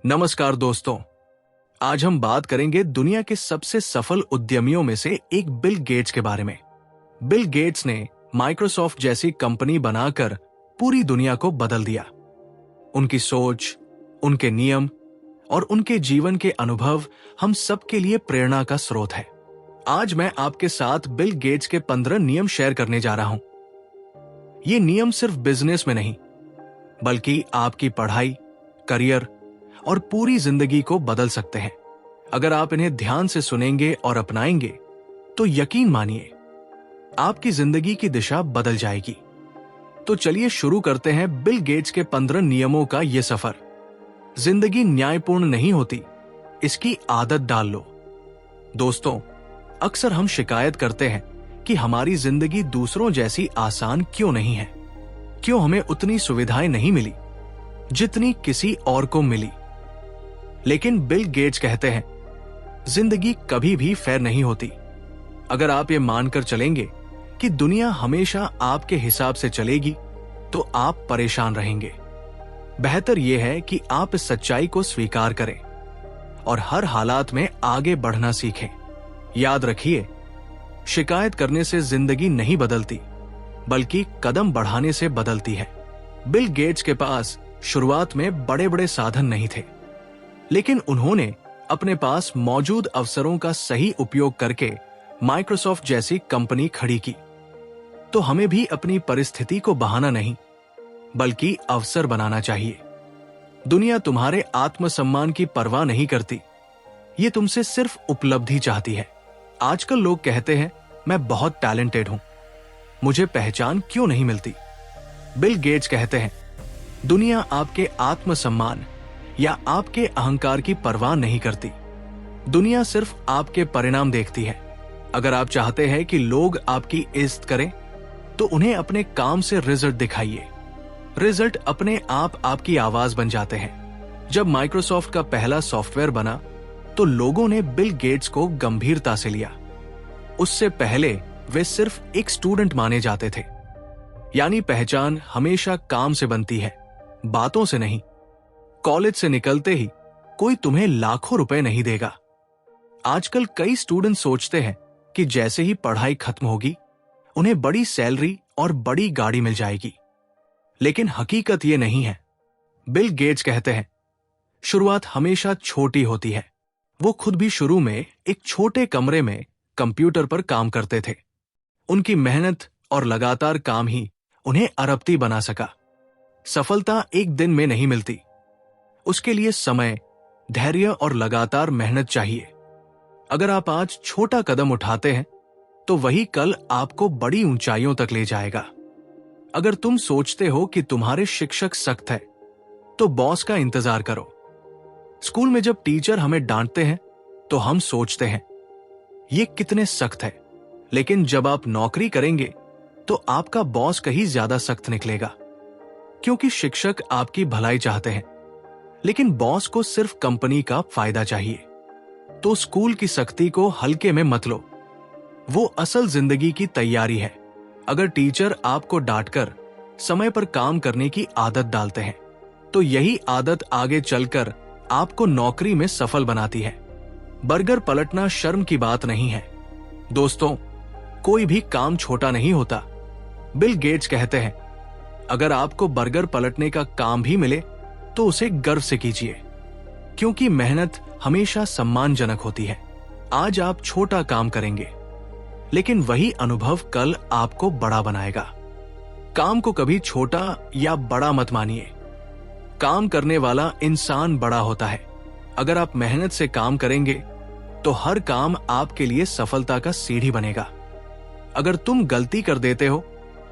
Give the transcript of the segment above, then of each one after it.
नमस्कार दोस्तों, आज हम बात करेंगे दुनिया के सबसे सफल उद्यमियों में से एक बिल गेट्स के बारे में। बिल गेट्स ने माइक्रोसॉफ्ट जैसी कंपनी बनाकर पूरी दुनिया को बदल दिया। उनकी सोच, उनके नियम और उनके जीवन के अनुभव हम सबके लिए प्रेरणा का स्रोत है। आज मैं आपके साथ बिल गेट्स के 15 नियम शेयर करने जा रहा हूं। ये नियम सिर्फ बिजनेस में नहीं, बल्कि आपकी पढ़ाई, करियर और पूरी जिंदगी को बदल सकते हैं। अगर आप इन्हें ध्यान से सुनेंगे और अपनाएंगे तो यकीन मानिए आपकी जिंदगी की दिशा बदल जाएगी। तो चलिए शुरू करते हैं बिल गेट्स के 15 नियमों का ये सफर। जिंदगी न्यायपूर्ण नहीं होती, इसकी आदत डाल लो। दोस्तों, अक्सर हम शिकायत करते हैं कि हमारी जिंदगी दूसरों जैसी आसान क्यों नहीं है, क्यों हमें उतनी सुविधाएं नहीं मिली जितनी किसी और को मिली। लेकिन बिल गेट्स कहते हैं, जिंदगी कभी भी फेयर नहीं होती। अगर आप ये मानकर चलेंगे कि दुनिया हमेशा आपके हिसाब से चलेगी, तो आप परेशान रहेंगे। बेहतर यह है कि आप इस सच्चाई को स्वीकार करें और हर हालात में आगे बढ़ना सीखें। याद रखिए, शिकायत करने से जिंदगी नहीं बदलती, बल्कि कदम बढ़ाने से बदलती है। बिल गेट्स के पास शुरुआत में बड़े बड़े साधन नहीं थे, लेकिन उन्होंने अपने पास मौजूद अवसरों का सही उपयोग करके माइक्रोसॉफ्ट जैसी कंपनी खड़ी की। तो हमें भी अपनी परिस्थिति को बहाना नहीं, बल्कि अवसर बनाना चाहिए। दुनिया तुम्हारे आत्मसम्मान की परवाह नहीं करती, ये तुमसे सिर्फ उपलब्धि चाहती है। आजकल लोग कहते हैं, मैं बहुत टैलेंटेड हूं, मुझे पहचान क्यों नहीं मिलती। बिल गेट्स कहते हैं, दुनिया आपके आत्मसम्मान या आपके अहंकार की परवाह नहीं करती। दुनिया सिर्फ आपके परिणाम देखती है। अगर आप चाहते हैं कि लोग आपकी इज्जत करें, तो उन्हें अपने काम से रिजल्ट दिखाइए। रिजल्ट अपने आप आपकी आवाज बन जाते हैं। जब माइक्रोसॉफ्ट का पहला सॉफ्टवेयर बना, तो लोगों ने बिल गेट्स को गंभीरता से लिया। उससे पहले वे सिर्फ एक स्टूडेंट माने जाते थे। यानी पहचान हमेशा काम से बनती है, बातों से नहीं। कॉलेज से निकलते ही कोई तुम्हें लाखों रुपए नहीं देगा। आजकल कई स्टूडेंट सोचते हैं कि जैसे ही पढ़ाई खत्म होगी, उन्हें बड़ी सैलरी और बड़ी गाड़ी मिल जाएगी। लेकिन हकीकत ये नहीं है। बिल गेट्स कहते हैं, शुरुआत हमेशा छोटी होती है। वो खुद भी शुरू में एक छोटे कमरे में कंप्यूटर पर काम करते थे। उनकी मेहनत और लगातार काम ही उन्हें अरबपति बना सका। सफलता एक दिन में नहीं मिलती, उसके लिए समय, धैर्य और लगातार मेहनत चाहिए। अगर आप आज छोटा कदम उठाते हैं, तो वही कल आपको बड़ी ऊंचाइयों तक ले जाएगा। अगर तुम सोचते हो कि तुम्हारे शिक्षक सख्त है, तो बॉस का इंतजार करो। स्कूल में जब टीचर हमें डांटते हैं, तो हम सोचते हैं, ये कितने सख्त है। लेकिन जब आप नौकरी करेंगे, तो आपका बॉस कहीं ज्यादा सख्त निकलेगा, क्योंकि शिक्षक आपकी भलाई चाहते हैं, लेकिन बॉस को सिर्फ कंपनी का फायदा चाहिए। तो स्कूल की सख्ती को हल्के में मत लो, वो असल जिंदगी की तैयारी है। अगर टीचर आपको डांटकर समय पर काम करने की आदत डालते हैं, तो यही आदत आगे चलकर आपको नौकरी में सफल बनाती है। बर्गर पलटना शर्म की बात नहीं है। दोस्तों, कोई भी काम छोटा नहीं होता। बिल गेट्स कहते हैं, अगर आपको बर्गर पलटने का काम भी मिले, तो उसे गर्व से कीजिए, क्योंकि मेहनत हमेशा सम्मानजनक होती है। आज आप छोटा काम करेंगे, लेकिन वही अनुभव कल आपको बड़ा बनाएगा। काम को कभी छोटा या बड़ा मत मानिए। काम करने वाला इंसान बड़ा होता है। अगर आप मेहनत से काम करेंगे, तो हर काम आपके लिए सफलता का सीढ़ी बनेगा। अगर तुम गलती कर देते हो,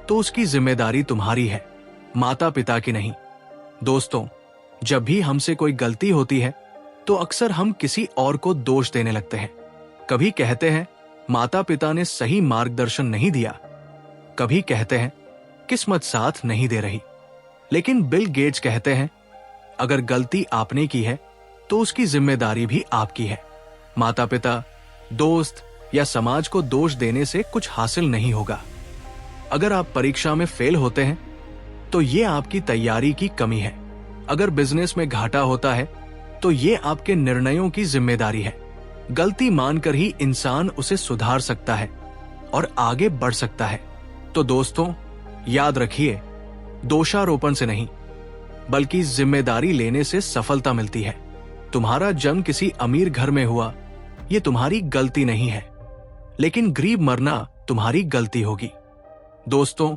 तो उसकी जिम्मेदारी तुम्हारी है, माता पिता की नहीं। दोस्तों, जब भी हमसे कोई गलती होती है, तो अक्सर हम किसी और को दोष देने लगते हैं। कभी कहते हैं, माता पिता ने सही मार्गदर्शन नहीं दिया। कभी कहते हैं, किस्मत साथ नहीं दे रही। लेकिन बिल गेट्स कहते हैं, अगर गलती आपने की है, तो उसकी जिम्मेदारी भी आपकी है। माता पिता, दोस्त या समाज को दोष देने से कुछ हासिल नहीं होगा। अगर आप परीक्षा में फेल होते हैं, तो ये आपकी तैयारी की कमी है। अगर बिजनेस में घाटा होता है, तो ये आपके निर्णयों की जिम्मेदारी है। गलती मानकर ही इंसान उसे सुधार सकता है और आगे बढ़ सकता है। तो दोस्तों, याद रखिए, दोषारोपण से नहीं बल्कि जिम्मेदारी लेने से सफलता मिलती है। तुम्हारा जन्म किसी अमीर घर में हुआ, ये तुम्हारी गलती नहीं है, लेकिन गरीब मरना तुम्हारी गलती होगी। दोस्तों,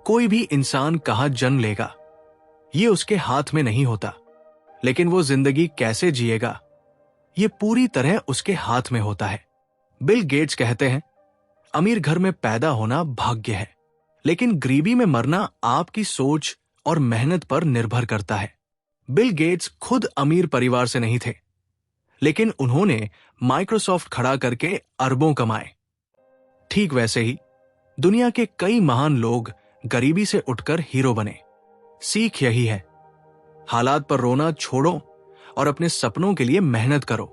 कोई भी इंसान कहाँ जन्म लेगा ये उसके हाथ में नहीं होता, लेकिन वो जिंदगी कैसे जिएगा ये पूरी तरह उसके हाथ में होता है। बिल गेट्स कहते हैं, अमीर घर में पैदा होना भाग्य है, लेकिन गरीबी में मरना आपकी सोच और मेहनत पर निर्भर करता है। बिल गेट्स खुद अमीर परिवार से नहीं थे, लेकिन उन्होंने माइक्रोसॉफ्ट खड़ा करके अरबों कमाए। ठीक वैसे ही दुनिया के कई महान लोग गरीबी से उठकर हीरो बने। सीख यही है, हालात पर रोना छोड़ो और अपने सपनों के लिए मेहनत करो।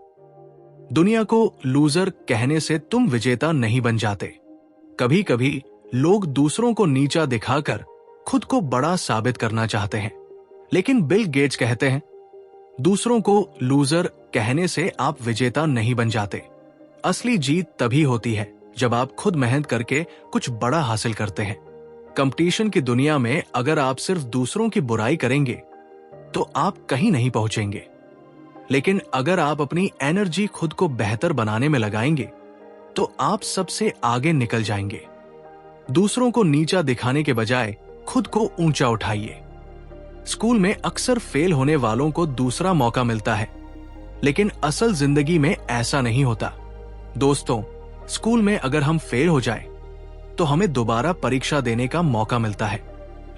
दुनिया को लूजर कहने से तुम विजेता नहीं बन जाते। कभी कभी लोग दूसरों को नीचा दिखाकर खुद को बड़ा साबित करना चाहते हैं, लेकिन बिल गेट्स कहते हैं, दूसरों को लूजर कहने से आप विजेता नहीं बन जाते। असली जीत तभी होती है जब आप खुद मेहनत करके कुछ बड़ा हासिल करते हैं। कंपटीशन की दुनिया में अगर आप सिर्फ दूसरों की बुराई करेंगे तो आप कहीं नहीं पहुंचेंगे, लेकिन अगर आप अपनी एनर्जी खुद को बेहतर बनाने में लगाएंगे तो आप सबसे आगे निकल जाएंगे। दूसरों को नीचा दिखाने के बजाय खुद को ऊंचा उठाइए। स्कूल में अक्सर फेल होने वालों को दूसरा मौका मिलता है, लेकिन असल जिंदगी में ऐसा नहीं होता। दोस्तों, स्कूल में अगर हम फेल हो जाए तो हमें दोबारा परीक्षा देने का मौका मिलता है,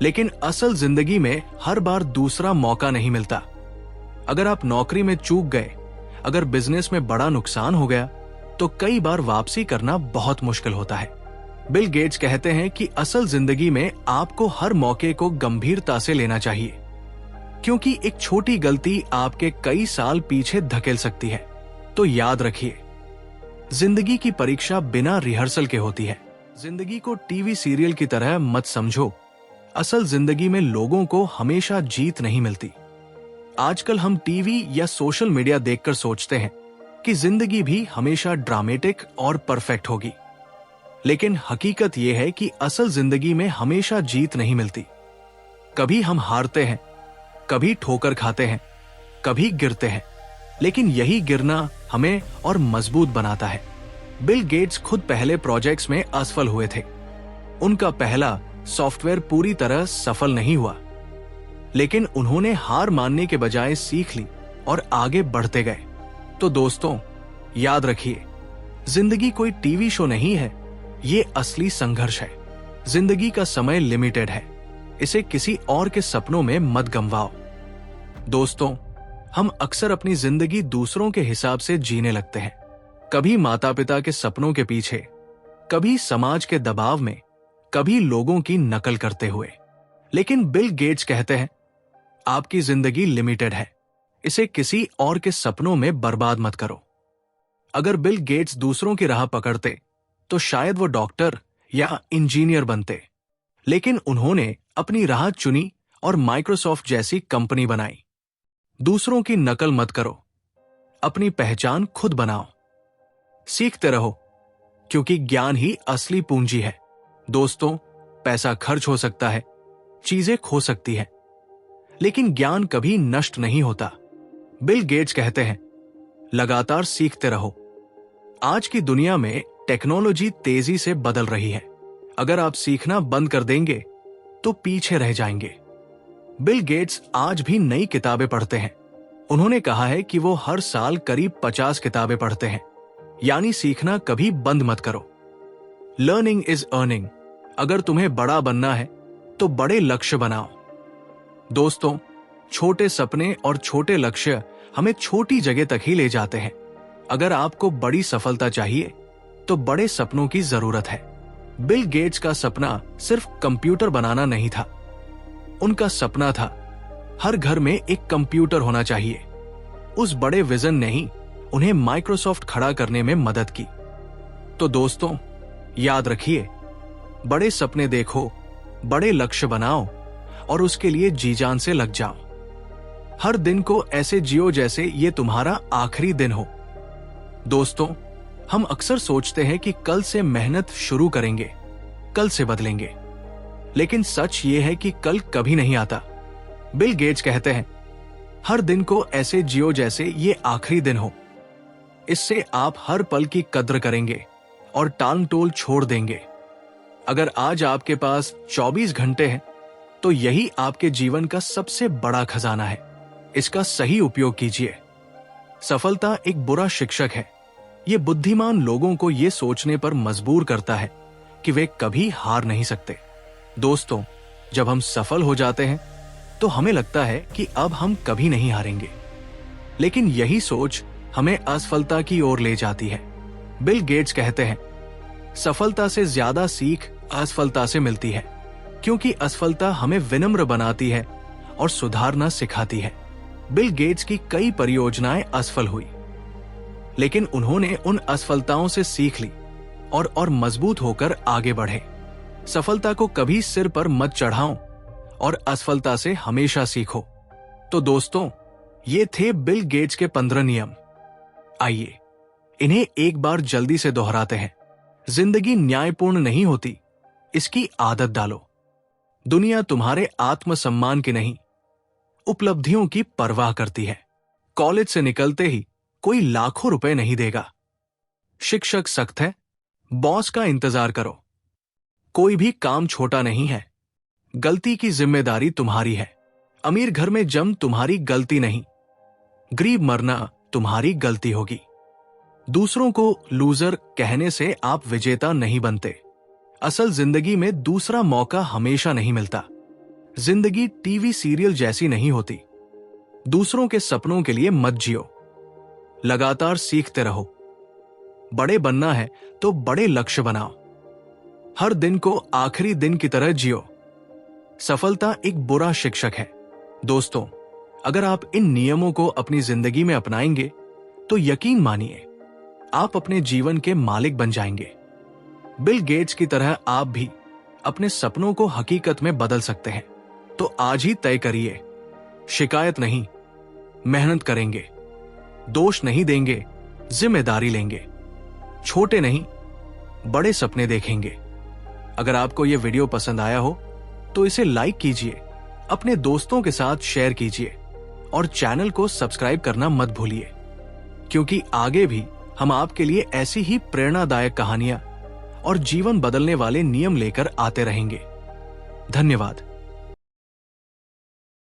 लेकिन असल जिंदगी में हर बार दूसरा मौका नहीं मिलता। अगर आप नौकरी में चूक गए, अगर बिजनेस में बड़ा नुकसान हो गया, तो कई बार वापसी करना बहुत मुश्किल होता है। बिल गेट्स कहते हैं कि असल जिंदगी में आपको हर मौके को गंभीरता से लेना चाहिए, क्योंकि एक छोटी गलती आपके कई साल पीछे धकेल सकती है। तो याद रखिए, जिंदगी की परीक्षा बिना रिहर्सल के होती है। जिंदगी को टीवी सीरियल की तरह मत समझो। असल जिंदगी में लोगों को हमेशा जीत नहीं मिलती। आजकल हम टीवी या सोशल मीडिया देखकर सोचते हैं कि जिंदगी भी हमेशा ड्रामेटिक और परफेक्ट होगी, लेकिन हकीकत यह है कि असल जिंदगी में हमेशा जीत नहीं मिलती। कभी हम हारते हैं, कभी ठोकर खाते हैं, कभी गिरते हैं, लेकिन यही गिरना हमें और मजबूत बनाता है। बिल गेट्स खुद पहले प्रोजेक्ट्स में असफल हुए थे। उनका पहला सॉफ्टवेयर पूरी तरह सफल नहीं हुआ, लेकिन उन्होंने हार मानने के बजाय सीख ली और आगे बढ़ते गए। तो दोस्तों, याद रखिए, जिंदगी कोई टीवी शो नहीं है, ये असली संघर्ष है। जिंदगी का समय लिमिटेड है, इसे किसी और के सपनों में मत गंवाओ। दोस्तों, हम अक्सर अपनी जिंदगी दूसरों के हिसाब से जीने लगते हैं, कभी माता पिता के सपनों के पीछे, कभी समाज के दबाव में, कभी लोगों की नकल करते हुए। लेकिन बिल गेट्स कहते हैं, आपकी जिंदगी लिमिटेड है, इसे किसी और के सपनों में बर्बाद मत करो। अगर बिल गेट्स दूसरों की राह पकड़ते तो शायद वो डॉक्टर या इंजीनियर बनते, लेकिन उन्होंने अपनी राह चुनी और माइक्रोसॉफ्ट जैसी कंपनी बनाई। दूसरों की नकल मत करो, अपनी पहचान खुद बनाओ। सीखते रहो, क्योंकि ज्ञान ही असली पूंजी है। दोस्तों, पैसा खर्च हो सकता है, चीजें खो सकती है, लेकिन ज्ञान कभी नष्ट नहीं होता। बिल गेट्स कहते हैं, लगातार सीखते रहो। आज की दुनिया में टेक्नोलॉजी तेजी से बदल रही है। अगर आप सीखना बंद कर देंगे तो पीछे रह जाएंगे। बिल गेट्स आज भी नई किताबें पढ़ते हैं। उन्होंने कहा है कि वो हर साल करीब 50 किताबें पढ़ते हैं, यानी सीखना कभी बंद मत करो। Learning is earning. अगर तुम्हें बड़ा बनना है तो बड़े लक्ष्य बनाओ। दोस्तों, छोटे सपने और छोटे लक्ष्य हमें छोटी जगह तक ही ले जाते हैं। अगर आपको बड़ी सफलता चाहिए तो बड़े सपनों की जरूरत है। बिल गेट्स का सपना सिर्फ कंप्यूटर बनाना नहीं था, उनका सपना था हर घर में एक कंप्यूटर होना चाहिए। उस बड़े विजन ने ही उन्हें माइक्रोसॉफ्ट खड़ा करने में मदद की। तो दोस्तों, याद रखिए, बड़े सपने देखो, बड़े लक्ष्य बनाओ और उसके लिए जी जान से लग जाओ। हर दिन को ऐसे जियो जैसे ये तुम्हारा आखिरी दिन हो। दोस्तों, हम अक्सर सोचते हैं कि कल से मेहनत शुरू करेंगे, कल से बदलेंगे, लेकिन सच ये है कि कल कभी नहीं आता। बिल गेट्स कहते हैं, हर दिन को ऐसे जियो जैसे ये आखिरी दिन हो। इससे आप हर पल की कद्र करेंगे और टाल टोल छोड़ देंगे। अगर आज आपके पास 24 घंटे हैं, तो यही आपके जीवन का सबसे बड़ा खजाना है। इसका सही उपयोग कीजिए। सफलता एक बुरा शिक्षक है। ये बुद्धिमान लोगों को ये सोचने पर मजबूर करता है कि वे कभी हार नहीं सकते। दोस्तों, जब हम सफल हो जाते हैं तो हमें लगता है कि अब हम कभी नहीं हारेंगे, लेकिन यही सोच हमें असफलता की ओर ले जाती है। बिल गेट्स कहते हैं, सफलता से ज्यादा सीख असफलता से मिलती है, क्योंकि असफलता हमें विनम्र बनाती है और सुधारना सिखाती है। बिल गेट्स की कई परियोजनाएं असफल हुई, लेकिन उन्होंने उन असफलताओं से सीख ली और मजबूत होकर आगे बढ़े। सफलता को कभी सिर पर मत चढ़ाओ और असफलता से हमेशा सीखो। तो दोस्तों, ये थे बिल गेट्स के 15 नियम। आइए इन्हें एक बार जल्दी से दोहराते हैं। जिंदगी न्यायपूर्ण नहीं होती, इसकी आदत डालो। दुनिया तुम्हारे आत्मसम्मान की नहीं, उपलब्धियों की परवाह करती है। कॉलेज से निकलते ही कोई लाखों रुपए नहीं देगा। शिक्षक सख्त है, बॉस का इंतजार करो। कोई भी काम छोटा नहीं है, गलती की जिम्मेदारी तुम्हारी है। अमीर घर में जन्म तुम्हारी गलती नहीं, गरीब मरना तुम्हारी गलती होगी। दूसरों को लूजर कहने से आप विजेता नहीं बनते। असल जिंदगी में दूसरा मौका हमेशा नहीं मिलता। जिंदगी टीवी सीरियल जैसी नहीं होती। दूसरों के सपनों के लिए मत जियो, लगातार सीखते रहो। बड़े बनना है तो बड़े लक्ष्य बनाओ। हर दिन को आखिरी दिन की तरह जियो। सफलता एक बुरा शिक्षक है। दोस्तों, अगर आप इन नियमों को अपनी जिंदगी में अपनाएंगे तो यकीन मानिए आप अपने जीवन के मालिक बन जाएंगे। बिल गेट्स की तरह आप भी अपने सपनों को हकीकत में बदल सकते हैं। तो आज ही तय करिए, शिकायत नहीं, मेहनत करेंगे, दोष नहीं देंगे, जिम्मेदारी लेंगे, छोटे नहीं बड़े सपने देखेंगे। अगर आपको यह वीडियो पसंद आया हो तो इसे लाइक कीजिए, अपने दोस्तों के साथ शेयर कीजिए और चैनल को सब्सक्राइब करना मत भूलिए, क्योंकि आगे भी हम आपके लिए ऐसी ही प्रेरणादायक कहानियां और जीवन बदलने वाले नियम लेकर आते रहेंगे। धन्यवाद।